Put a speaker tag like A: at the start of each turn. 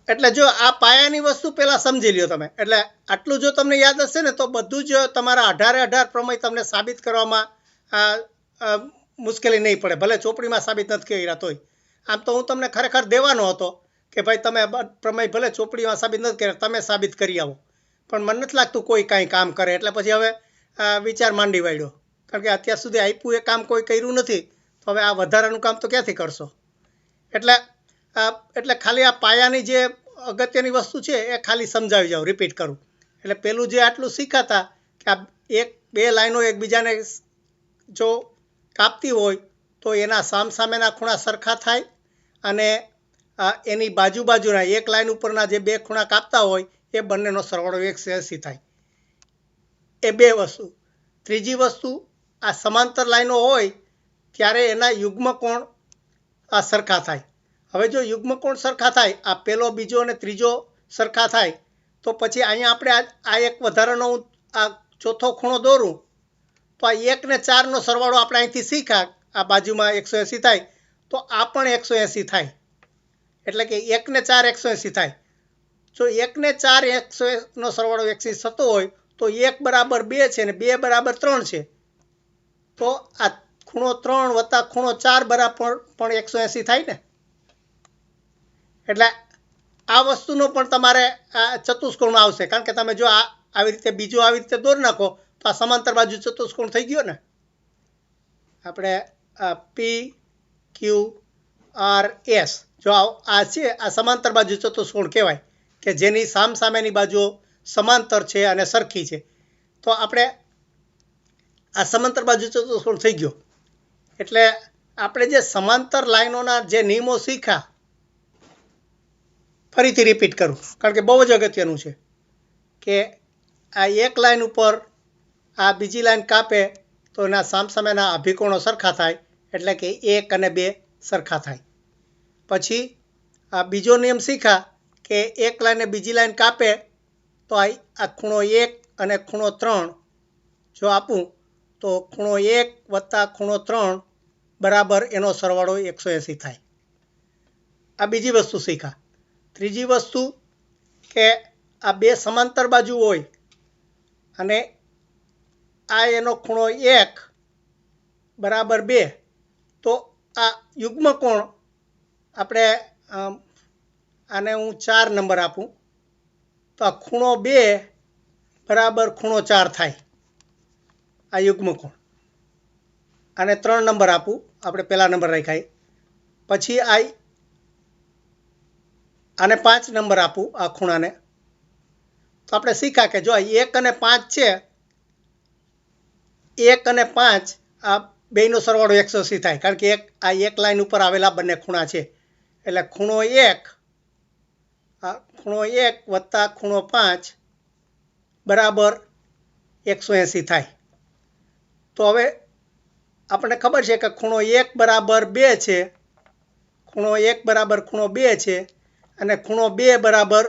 A: એટલે જો આ પાયાની વસ્તુ પહેલાં સમજી લ્યો તમે. એટલે આટલું જો તમને યાદ હશે ને તો બધું જ તમારા 18 પ્રમેય તમને સાબિત કરવામાં મુશ્કેલી નહીં પડે, ભલે ચોપડીમાં સાબિત નથી કર્યા તોય. આમ તો હું તમને ખરેખર દેવાનો હતો કે ભાઈ તમે પ્રમેય ભલે ચોપડીમાં સાબિત નથી કર્યા, તમે સાબિત કરી આવો, પણ મને નથી લાગતું કોઈ કાંઈ કામ કરે. એટલે પછી હવે વિચાર માંડી વાળ્યો, કારણ કે અત્યાર સુધી આપ્યું એ કામ કોઈ કર્યું નથી, તો હવે આ વધારાનું કામ તો ક્યાંથી કરશો. એટલે ખાલી આ પાયાની જે અગત્યની વસ્તુ છે એ ખાલી સમજાવી જાઉં, રિપીટ કરું. એટલે પેલું જે આટલું શીખાતા કે આ બે લાઈનો એકબીજાને જો કાપતી હોય તો એના સામસામેના ખૂણા સરખા થાય, અને એની બાજુના એક લાઈન ઉપરના જે બે ખૂણા કાપતા હોય એ બંનેનો સરવાળો 180 થાય. એ બે વસ્તુ. ત્રીજી વસ્તુ, આ સમાંતર લાઈનો હોય ત્યારે એના યુગ્મકોણ આ સરખા થાય. હવે જો યુગ્મકોણ સરખા થાય, આ પહેલો, બીજો અને ત્રીજો સરખા થાય, તો પછી અહીંયા આપણે આ એક વધારાનો આ ચોથો ખૂણો દોરું તો આ 1 ને 4નો સરવાળો આપણે અહીંથી શીખ્યા, આ બાજુમાં 180 થાય, તો આ પણ 180 થાય. એટલે કે 1 ને 4 180 થાય. જો 1 ને 4 180નો સરવાળો 180 થતો હોય તો 1 બરાબર 2 છે ને 2 બરાબર 3 છે, તો આ ખૂણો 3 વત્તા ખૂણો 4 બરાબર પણ 180 થાય ને. એટલે આ વસ્તુનો પણ તમારે ચતુષ્કોણમાં આવશે, કારણ કે તમે જો આવી રીતે બીજો આવી રીતે દોરી નાખો તો આ સમાંતર બાજુ ચતુષ્કોણ થઈ ગયો ને. આપણે PQRS જો આ છે, આ સમાંતર બાજુ ચતુષ્કોણ કહેવાય, કે જેની સામસામેની બાજુઓ સમાંતર છે અને સરખી છે. તો આપણે આ સમાંતર બાજુ ચતુષ્કોણ થઈ ગયો. એટલે આપણે જે સમાંતર લાઈનોના જે નિયમો શીખ્યા, ફરીથી રિપીટ કરું કારણ કે બહુ જ અગત્યનું છે, કે આ એક લાઈન ઉપર આ બીજી લાઈન કાપે તો એના સામસામેના અભિકોણો સરખા થાય, એટલે કે 1 અને 2 સરખા થાય. પછી આ બીજો નિયમ શીખ્યા કે એક લાઈને બીજી લાઈન કાપે તો આ ખૂણો 1 અને ખૂણો 3 જો આપું તો ખૂણો 1 વત્તા ખૂણો 3 બરાબર એનો સરવાળો 180 થાય. આ બીજી વસ્તુ શીખ્યા. ત્રીજી વસ્તુ કે આ બે સમાંતર બાજુ હોય અને આ એનો ખૂણો 1 બરાબર 2, તો આ યુગ્મકોણ આપણે આને હું 4 નંબર આપું તો આ ખૂણો 2 બરાબર ખૂણો 4 થાય, આ યુગ્મકોણ. આને 3 નંબર આપું, આપણે પહેલા નંબર રાખ્યા. પછી આને 5 નંબર આપું, આ ખૂણાને. તો આપણે શીખ્યા કે જો 1 અને 5 છે, 1 અને 5 આ બેયનો સરવાળો 180 થાય, કારણ કે આ એક લાઈન ઉપર આવેલા બંને ખૂણા છે. એટલે ખૂણો 1 વત્તા ખૂણો 5 બરાબર 180 થાય. તો હવે આપણને ખબર છે કે ખૂણો 1 બરાબર 2 છે, ખૂણો 1 બરાબર ખૂણો 2 છે, અને ખૂણો 2 બરાબર